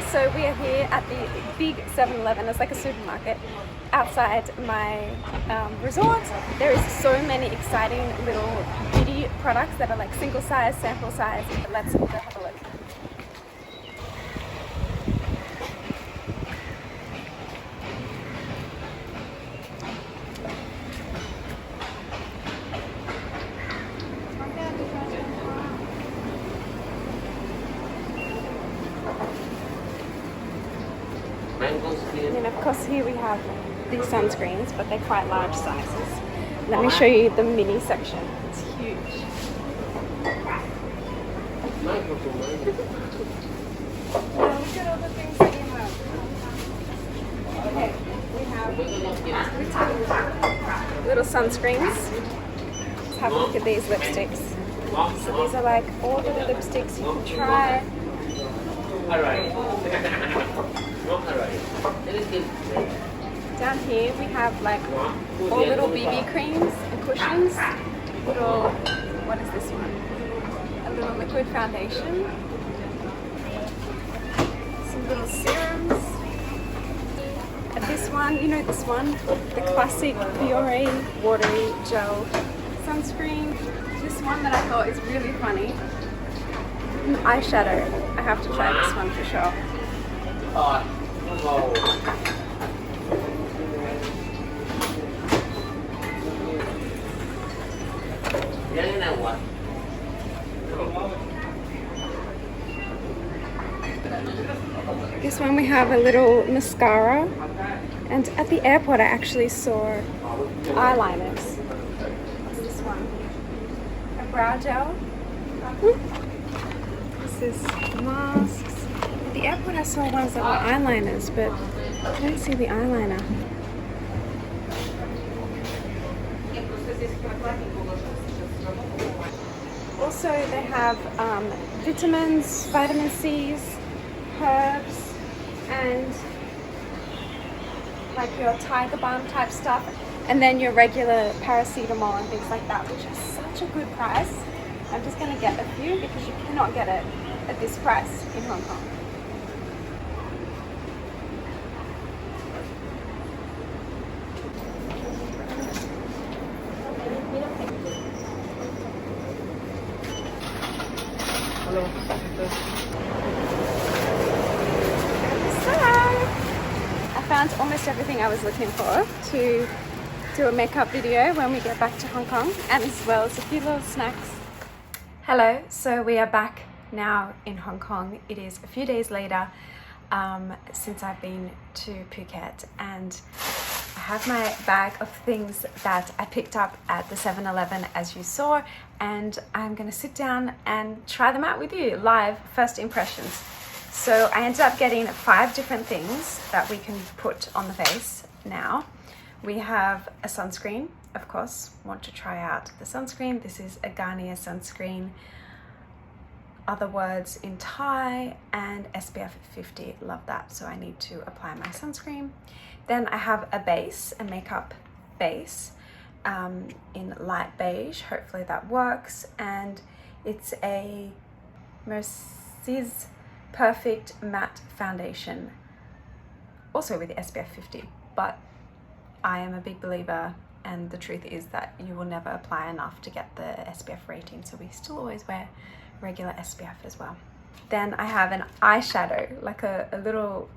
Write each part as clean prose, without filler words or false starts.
Okay, so we are here at the big 7-Eleven. It's like a supermarket outside my resort. There is so many exciting little beauty products that are like single size, sample size. Let's go have a look. And then of course here we have these sunscreens, but they're quite large sizes. Let me show you the mini section. It's huge. Now look at all the things that you have. Okay, we have little sunscreens. Let's have a look at these lipsticks. So these are like all the lipsticks you can try. Down here we have like all little BB creams and cushions. Little, what is this one? A little liquid foundation. Some little serums. And this one, you know this one? The classic Fiore watery gel sunscreen. This one that I thought is really funny. An eyeshadow. I have to try this one for sure. This one we have a little mascara, and at the airport I actually saw eyeliners. What's this one? A brow gel. This is masks. At the airport I saw ones that were eyeliners, but I don't see the eyeliner. Also they have vitamins, vitamin C's, herbs, and like your tiger balm type stuff, and then your regular paracetamol and things like that, which is such a good price. I'm just going to get a few because you cannot get it at this price in Hong Kong. Hello. So, I found almost everything I was looking for to do a makeup video when we get back to Hong Kong, and as well as a few little snacks. Hello, so we are back now in Hong Kong. It is a few days later since I've been to Phuket, and I have my bag of things that I picked up at the 7-Eleven as you saw, and I'm gonna sit down and try them out with you live, first impressions. So I ended up getting 5 different things that we can put on the face now. We have a sunscreen, of course, want to try out the sunscreen. This is a Garnier sunscreen, other words in Thai, and SPF 50, love that. So I need to apply my sunscreen. Then I have a base, a makeup base in light beige, hopefully that works. And it's a Merci's Perfect Matte Foundation, also with the SPF 50, but I am a big believer, and the truth is that you will never apply enough to get the SPF rating, so we still always wear regular SPF as well. Then I have an eyeshadow, like a little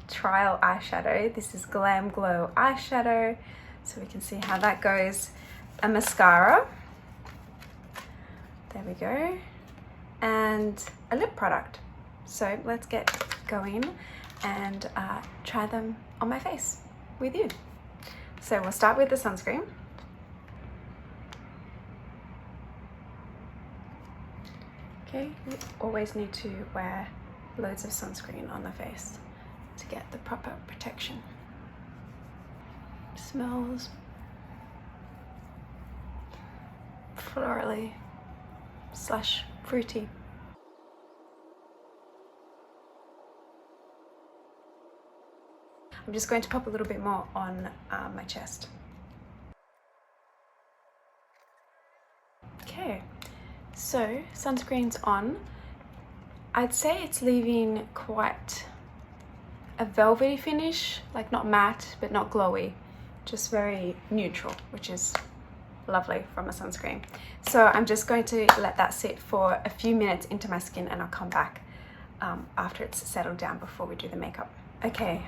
trial eyeshadow. This is Glam Glow eyeshadow, so we can see how that goes. A mascara, there we go, and a lip product. So let's get going and try them on my face with you. So we'll start with the sunscreen. Okay, you always need to wear loads of sunscreen on the face to get the proper protection. Smells florally / fruity. I'm just going to pop a little bit more on my chest. Okay, so sunscreen's on. I'd say it's leaving quite a velvety finish, like not matte, but not glowy, just very neutral, which is lovely from a sunscreen. So I'm just going to let that sit for a few minutes into my skin, and I'll come back after it's settled down before we do the makeup. Okay,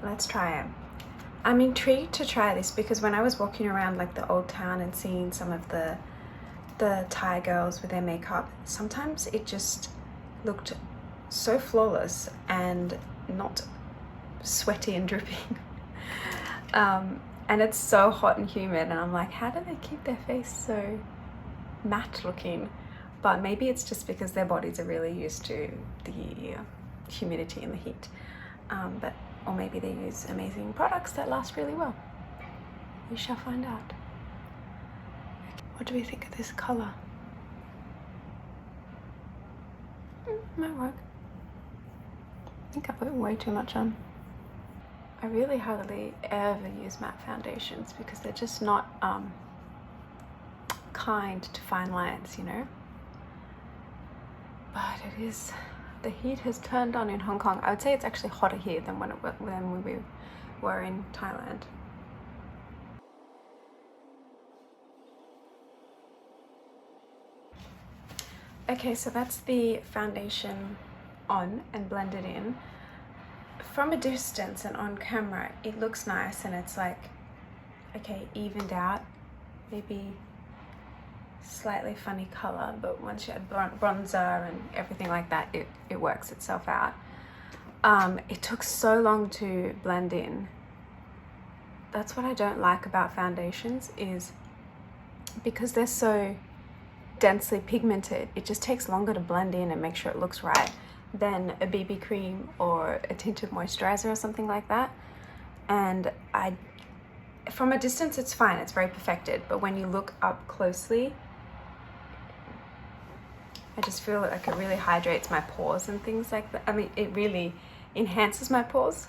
let's try it. I'm intrigued to try this because when I was walking around like the old town and seeing some of the Thai girls with their makeup, sometimes it just looked so flawless and not sweaty and dripping. And it's so hot and humid, and I'm like, how do they keep their face so matte looking? But maybe it's just because their bodies are really used to the humidity and the heat. Or maybe they use amazing products that last really well. We shall find out. What do we think of this color? Might work. I think I put way too much on. I really hardly ever use matte foundations because they're just not kind to fine lines, you know. But it is, the heat has turned on in Hong Kong. I would say it's actually hotter here than when we were in Thailand. Okay, so that's the foundation on and blended in. From a distance and on camera, it looks nice, and it's like, okay, evened out, maybe slightly funny color, but once you add bronzer and everything like that, it works itself out. It took so long to blend in. That's what I don't like about foundations, is because they're so densely pigmented, it just takes longer to blend in and make sure it looks right than a BB cream or a tinted moisturizer or something like that. And from a distance it's fine, it's very perfected, but when you look up closely, I just feel like it really hydrates my pores and things like that. I mean, it really enhances my pores.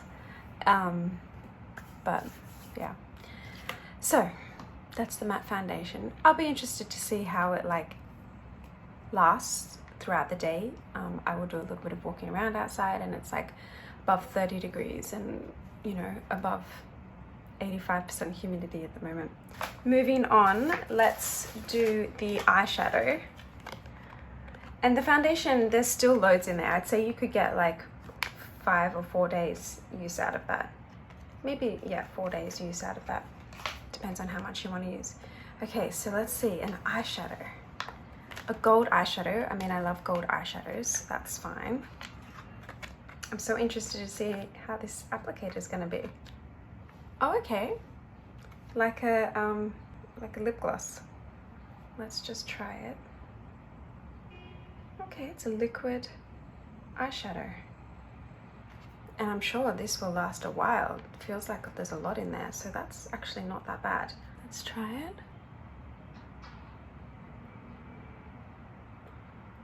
But yeah, so that's the matte foundation. I'll be interested to see how it like lasts throughout the day. I will do a little bit of walking around outside, and it's like above 30 degrees and, you know, above 85% humidity at the moment. Moving on, let's do the eyeshadow. And the foundation, there's still loads in there. I'd say you could get like 5 or 4 days use out of that. Maybe, yeah, 4 days use out of that. Depends on how much you want to use. Okay, so let's see, an eyeshadow. A gold eyeshadow. I mean, I love gold eyeshadows. That's fine. I'm so interested to see how this applicator is going to be. Oh, okay. Like a lip gloss. Let's just try it. Okay, it's a liquid eyeshadow. And I'm sure this will last a while. It feels like there's a lot in there, so that's actually not that bad. Let's try it.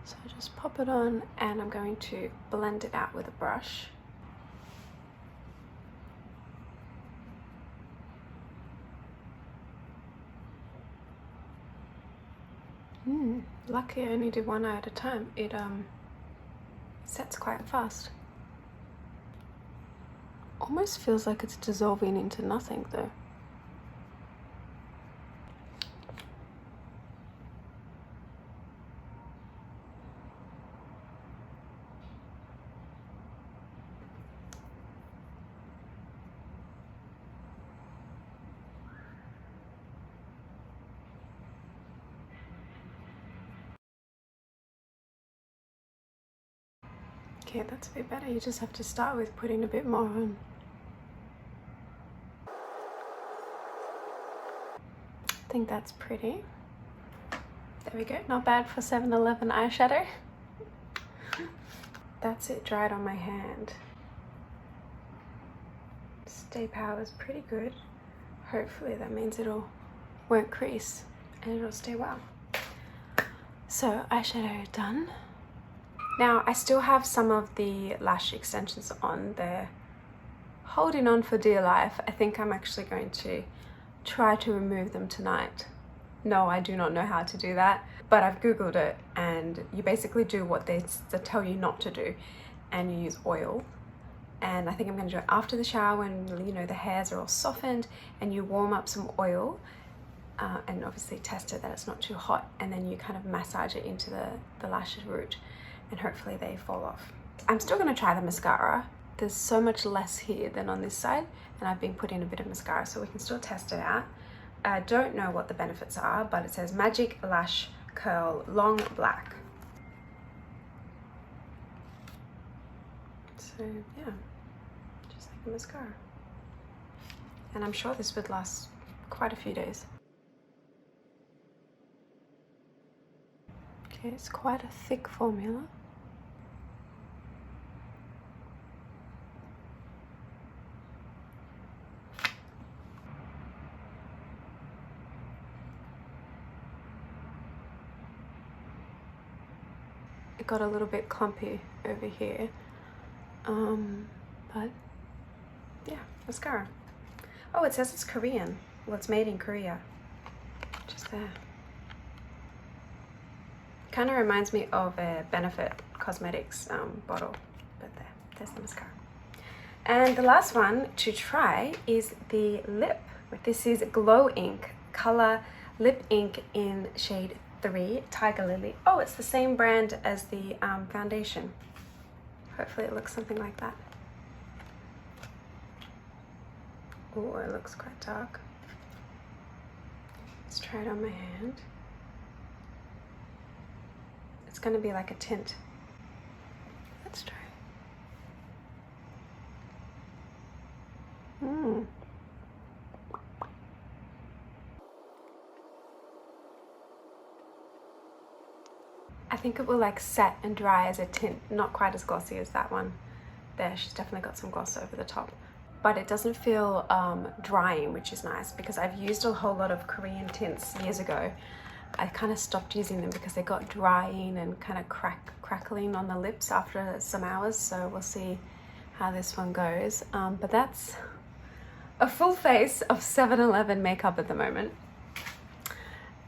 So I just pop it on, and I'm going to blend it out with a brush. Lucky I only did one eye at a time. It sets quite fast. Almost feels like it's dissolving into nothing though. Okay, that's a bit better. You just have to start with putting a bit more on. I think that's pretty. There we go. Not bad for 7-Eleven eyeshadow. That's it dried on my hand. Stay power is pretty good. Hopefully that means won't crease and it'll stay well. So eyeshadow done. Now I still have some of the lash extensions on there, holding on for dear life. I think I'm actually going to try to remove them tonight. No, I do not know how to do that, but I've Googled it, and you basically do what they tell you not to do, and you use oil. And I think I'm going to do it after the shower when, you know, the hairs are all softened, and you warm up some oil, and obviously test it that it's not too hot, and then you kind of massage it into the lashes root, and hopefully they fall off. I'm still going to try the mascara. There's so much less here than on this side, and I've been putting a bit of mascara, so we can still test it out. I don't know what the benefits are, but it says Magic Lash Curl Long Black. So yeah, just like a mascara. And I'm sure this would last quite a few days. Okay, it's quite a thick formula. It got a little bit clumpy over here, but yeah, mascara. Oh, it says it's Korean. Well, it's made in Korea. Just there. Kind of reminds me of a Benefit Cosmetics bottle, but there's the mascara. And the last one to try is the lip. This is Glow Ink Color Lip Ink in shade 3, Tiger Lily. Oh, it's the same brand as the foundation. Hopefully it looks something like that. Oh, it looks quite dark. Let's try it on my hand. It's going to be like a tint. Let's try. I think it will like set and dry as a tint, not quite as glossy as that one. There, she's definitely got some gloss over the top. But it doesn't feel drying, which is nice, because I've used a whole lot of Korean tints years ago. I kind of stopped using them because they got drying and kind of crackling on the lips after some hours, so we'll see how this one goes. But that's a full face of 7-Eleven makeup at the moment.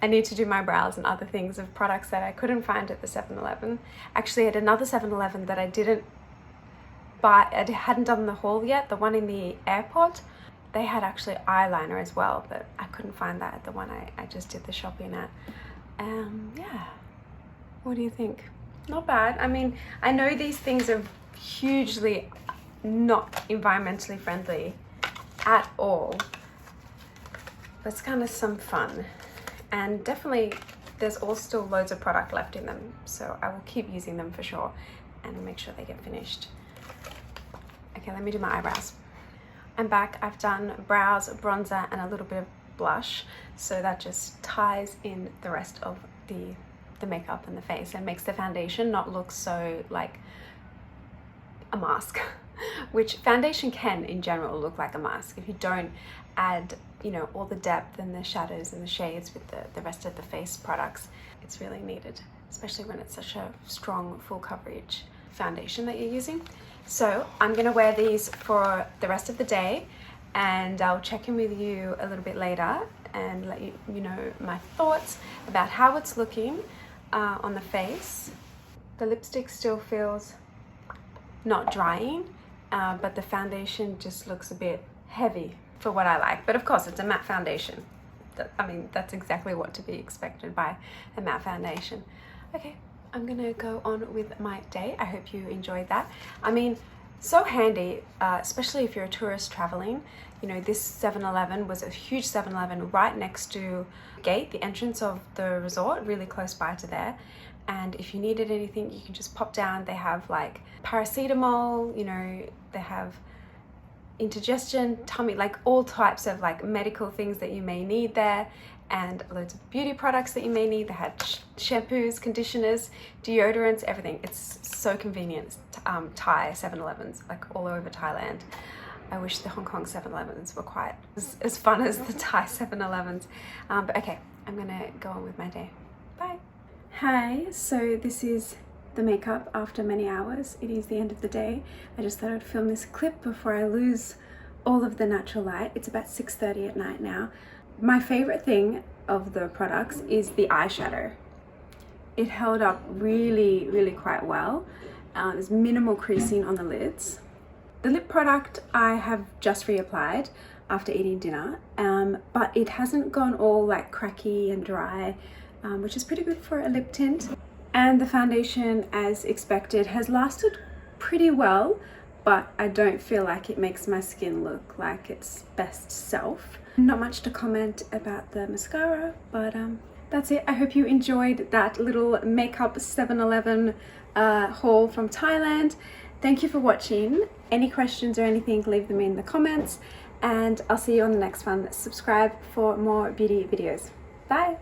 I need to do my brows and other things of products that I couldn't find at the 7-Eleven. Actually, at another 7-Eleven that I didn't buy, I hadn't done the haul yet, the one in the airport, they had actually eyeliner as well, but I couldn't find that at the one I just did the shopping at. Yeah, what do you think? Not bad. I mean, I know these things are hugely not environmentally friendly at all, but it's kind of some fun. And definitely there's all still loads of product left in them, so I will keep using them for sure and make sure they get finished. Okay, let me do my eyebrows. I'm back. I've done brows, bronzer, and a little bit of blush, so that just ties in the rest of the makeup and the face and makes the foundation not look so like a mask, which foundation can in general look like a mask if you don't add, you know, all the depth and the shadows and the shades with the rest of the face products. It's really needed, especially when it's such a strong full coverage foundation that you're using. So I'm gonna wear these for the rest of the day, and I'll check in with you a little bit later and let you know my thoughts about how it's looking on the face. The lipstick still feels not drying, but the foundation just looks a bit heavy for what I like. But of course, it's a matte foundation. I mean, that's exactly what to be expected by a matte foundation. Okay, I'm gonna go on with my day. I hope you enjoyed that. I mean, so handy, especially if you're a tourist traveling. You know, this 7-Eleven was a huge 7-Eleven right next to the gate, the entrance of the resort, really close by to there. And if you needed anything, you can just pop down. They have like paracetamol, you know, they have indigestion, tummy, like all types of like medical things that you may need there, and loads of beauty products that you may need. They had shampoos, conditioners, deodorants, everything. It's so convenient. Thai 7-Elevens, like all over Thailand. I wish the Hong Kong 7-Elevens were quite as fun as the Thai 7-Elevens. But okay, I'm gonna go on with my day. Bye. Hi, so this is the makeup after many hours. It is the end of the day. I just thought I'd film this clip before I lose all of the natural light. It's about 6:30 at night now. My favorite thing of the products is the eyeshadow. It held up really quite well. There's minimal creasing on the lids. The lip product I have just reapplied after eating dinner, but it hasn't gone all like cracky and dry, which is pretty good for a lip tint. And the foundation, as expected, has lasted pretty well, but I don't feel like it makes my skin look like its best self. Not much to comment about the mascara, but that's it. I hope you enjoyed that little makeup 7-Eleven haul from Thailand. Thank you for watching. Any questions or anything, leave them in the comments, and I'll see you on the next one. Subscribe for more beauty videos. Bye.